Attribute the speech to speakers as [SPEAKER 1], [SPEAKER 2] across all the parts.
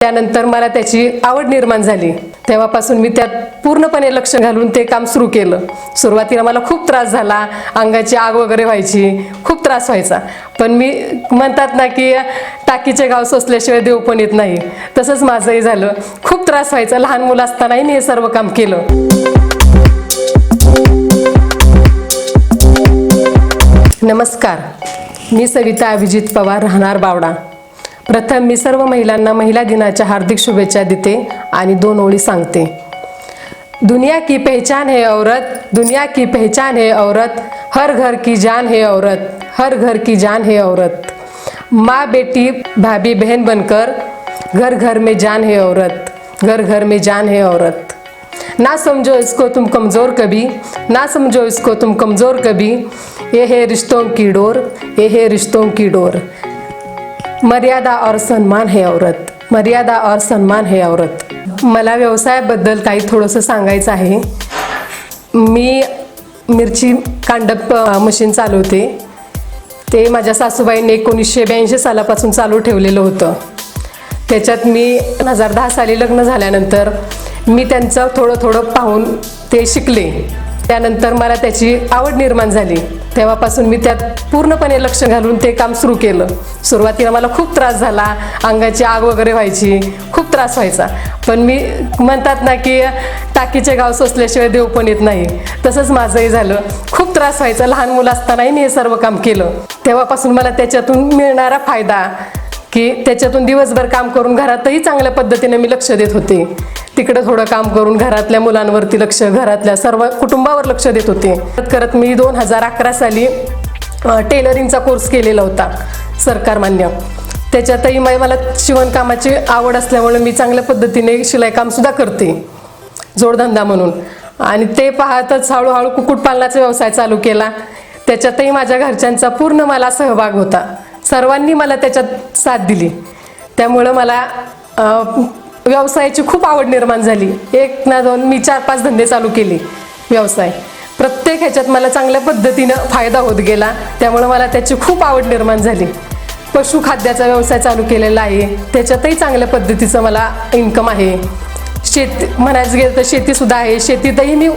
[SPEAKER 1] त्यानंतर मला त्याची आवड निर्माण झाली। तेव्हापासून मी त्यात पूर्णपणे लक्ष घालून ते काम सुरू केलं। सुरुवातीला मला खूप त्रास झाला, अंगाची आग वगैरे व्हायची, खूप त्रास व्हायचा। पण मी म्हणतात ना की टाकीचे गाव सोसल्याशिवाय देव पण येत नाही, तसंच माझंही झालं। खूप त्रास व्हायचा, लहान मुलं असतानाही मी हे सर्व काम केलं। नमस्कार, मी सविता अभिजित पवार, राहणार बावडा। प्रथम मी सर्व महिलांना महिला दिनाच्या हार्दिक शुभेच्छा देते आणि 2 ओळी सांगते। दुनिया की पहचान है औरत, दुनिया की पहचान है औरत, हर घर की जान है औरत, हर घर की जान है औरत। माँ बेटी भाभी बहन बनकर घर घर में जान है औरत, घर घर में जान है औरत। ना समझो इसको तुम कमज़ोर कभी, ना समझो इसको तुम कमज़ोर कभी, ये है रिश्तों की डोर, ये है रिश्तों की डोर। मर्यादा और सम्मान है औरत, मर्यादा और सम्मान है औरत। मला व्यवसायाबद्दल काही थोडंसं सांगायचं आहे। मी मिरची कांडप मशीन चालवते। ते माझ्या सासूबाईंनी 1982 सालापासून चालू ठेवलेलं होतं। त्याच्यात मी 2010 साली लग्न झाल्यानंतर मी त्यांचं थोडं पाहून ते शिकले। त्यानंतर मला त्याची आवड निर्माण झाली। तेव्हापासून मी त्यात पूर्णपणे लक्ष घालून ते काम सुरू केलं। सुरुवातीला मला खूप त्रास झाला, अंगाची आग वगैरे व्हायची, खूप त्रास व्हायचा। पण मी म्हणतात ना की टाकीचे गाव सोसल्याशिवाय देव पण येत नाही, तसंच माझंही झालं। खूप त्रास व्हायचा, लहान मुलं असतानाही मी हे सर्व काम केलं। तेव्हापासून मला त्याच्यातून मिळणारा फायदा की त्याच्यातून दिवसभर काम करून घरातही चांगल्या पद्धतीने मी लक्ष देत होते। तिकडे थोडं काम करून घरातल्या मुलांवरती लक्ष, घरातल्या सर्व कुटुंबावर लक्ष देत होते। करत मी 2011 साली टेलरिंगचा कोर्स केलेला होता, सरकार मान्य। त्याच्यातही मला शिवणकामाची आवड असल्यामुळे मी चांगल्या पद्धतीने शिलाई काम सुद्धा करते, जोडधंदा म्हणून। आणि ते पाहतच हळूहळू कुक्कुटपालनाचा व्यवसाय चालू केला। त्याच्यातही माझ्या घरच्यांचा पूर्ण मला सहभाग होता, सर्वांनी मला त्याच्यात साथ दिली। त्यामुळे मला व्यवसायाची खूप आवड निर्माण झाली। 1 ना 2 मी 4-5 धंदे चालू केले व्यवसाय। प्रत्येक ह्याच्यात मला चांगल्या पद्धतीनं फायदा होत गेला, त्यामुळे मला त्याची खूप आवड निर्माण झाली। पशुखाद्याचा व्यवसाय चालू केलेला आहे, त्याच्यातही चांगल्या पद्धतीचं मला इन्कम आहे। शेती म्हणायचं गेलं तर शेतीसुद्धा आहे, शेतीतही मी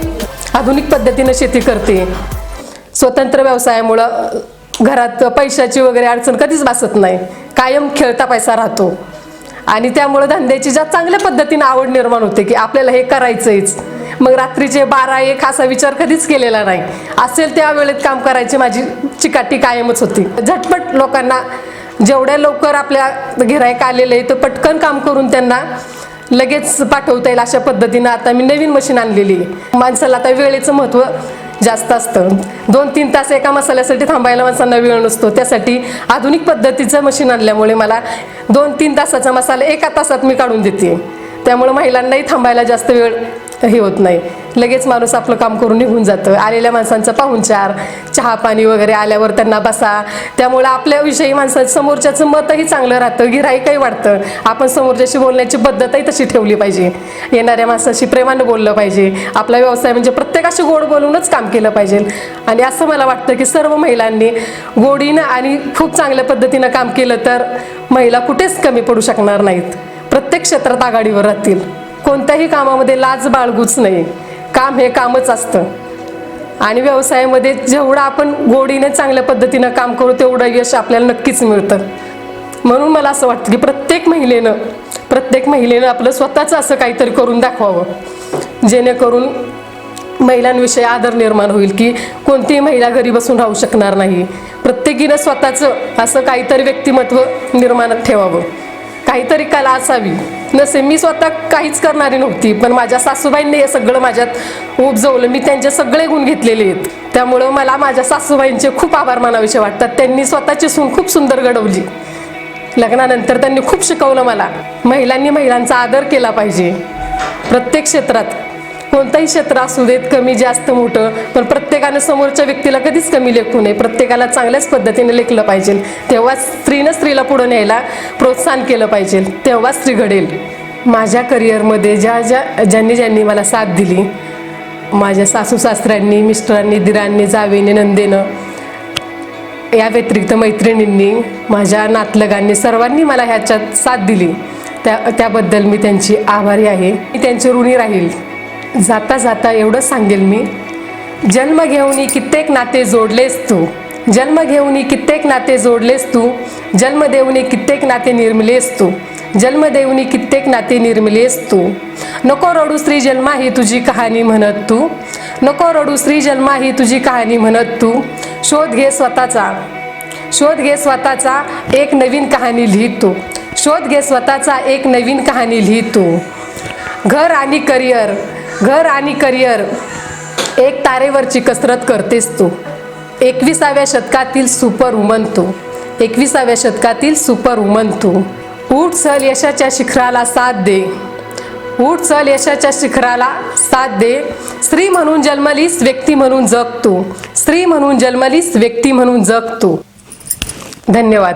[SPEAKER 1] आधुनिक पद्धतीनं शेती करते। स्वतंत्र व्यवसायामुळं घरात पैशाची वगैरे अडचण कधीच भासत नाही, कायम खेळता पैसा राहतो। आणि त्यामुळे धंद्याची ज्या चांगल्या पद्धतीने आवड निर्माण होते की आपल्याला हे करायचंच। मग रात्रीचे 12-1 असा विचार कधीच केलेला नाही, असेल त्या वेळेत काम करायची माझी चिकाटी कायमच होती। झटपट लोकांना जेवढ्या लवकर आपल्या गिऱ्हाईक आलेले तर पटकन काम करून त्यांना लगेच पाठवता येईल अशा पद्धतीनं आता मी नवीन मशीन आणलेली आहे। माणसाला आता वेळेचं महत्त्व जास्त असतं, 2-3 तास एका मसाल्यासाठी थांबायला माणसांना वेळ नसतो। त्यासाठी आधुनिक पद्धतीचं मशीन आणल्यामुळे मला 2-3 तासाचा मसाला 1 तासात मी काढून देते। त्यामुळे महिलांनाही थांबायला जास्त वेळ हे होत नाही, लगेच माणूस आपलं काम करून निघून जातं। आलेल्या माणसांचा पाहुणचार, चहा पाणी वगैरे आल्यावर त्यांना बसा, त्यामुळे आपल्याविषयी माणसाचं समोरच्याचं मतही चांगलं राहतं, गिऱ्हाईकही वाढतं। आपण समोरच्याशी बोलण्याची पद्धतही तशी ठेवली पाहिजे, येणाऱ्या माणसाशी प्रेमानं बोललं पाहिजे। आपला व्यवसाय म्हणजे प्रत्येकाशी गोड बोलूनच काम केलं पाहिजे। आणि असं मला वाटतं की सर्व महिलांनी गोडीनं आणि खूप चांगल्या पद्धतीनं काम केलं तर महिला कुठेच कमी पडू शकणार नाहीत, प्रत्येक क्षेत्रात आघाडीवर राहतील। कोणत्याही कामामध्ये लाज बाळगूच नाही, काम हे कामच असतं। आणि व्यवसायामध्ये जेवढं आपण गोडीने चांगल्या पद्धतीनं काम करू तेवढं यश आपल्याला नक्कीच मिळतं। म्हणून मला असं वाटतं की प्रत्येक महिलेनं आपलं स्वतःचं असं काहीतरी करून दाखवावं, जेणेकरून महिलांविषयी आदर निर्माण होईल की कोणतीही महिला घरी बसून राहू शकणार नाही। प्रत्येकीनं स्वतःचं असं काहीतरी व्यक्तिमत्व निर्माण ठेवावं, काहीतरी कला असावी। नसे मी स्वतः काहीच करणारी नव्हती, पण माझ्या सासूबाईंनी हे सगळं माझ्यात उपजवलं, मी त्यांचे सगळे गुण घेतलेले आहेत। त्यामुळं मला माझ्या सासूबाईंचे खूप आभार मानावेसे वाटतात। त्यांनी स्वतःची सून खूप सुंदर घडवली। लग्नानंतर त्यांनी खूप शिकवलं मला, महिलांनी महिलांचा आदर केला पाहिजे। प्रत्येक क्षेत्रात, कोणतंही क्षेत्र असू देत, कमी जास्त मोठं, पण प्रत्येकानं समोरच्या व्यक्तीला कधीच कमी लेखू नये, प्रत्येकाला चांगल्याच पद्धतीने लेखलं पाहिजे। तेव्हा स्त्रीला पुढे न्यायला प्रोत्साहन केलं पाहिजे, तेव्हा स्त्री घडेल। माझ्या करिअरमध्ये ज्यांनी मला साथ दिली, माझ्या सासू सासऱ्यांनी, मिस्टरांनी, दिरांनी, जावेने, नंदेनं, या व्यतिरिक्त मैत्रिणींनी, माझ्या नातलगांनी, सर्वांनी मला ह्याच्यात साथ दिली। त्याबद्दल मी त्यांची आभारी आहे. मी त्यांची ऋणी राहील. जाता जाता एवढंच सांगेल मी, जन्म घेऊनी कित्येक नाते जोडलेस तू, जन्म घेऊनी कित्येक नाते जोडलेस तू, जन्म देऊनी कित्येक नाते निर्मिलेस तू, जन्म देऊनी कित्येक नाते निर्मिलेस तू. नको रडू श्री जन्मा ही तुझी कहाणी म्हणत तू, नको रडू श्री जन्मा ही तुझी कहाणी म्हणत तू. शोध घे स्वतःचा, शोध घे स्वतःचा एक नवीन कहाणी लिहित तू, शोध घे स्वतःचा एक नवीन कहाणी लिहित तू. घर आणि करिअर, घर आणि करिअर एक तारेवरची कसरत करतेस तू. 21व्या शतकातील सुपर वुमन तू, 21व्या शतकातील सुपर वुमन तू. उठ चल यशाच्या शिखराला साथ दे, उठ चल यशाच्या शिखराला साथ दे. स्त्री म्हणून जन्मलीस व्यक्ती म्हणून जग तू, स्त्री म्हणून जन्मलीस व्यक्ती म्हणून जग तू. धन्यवाद.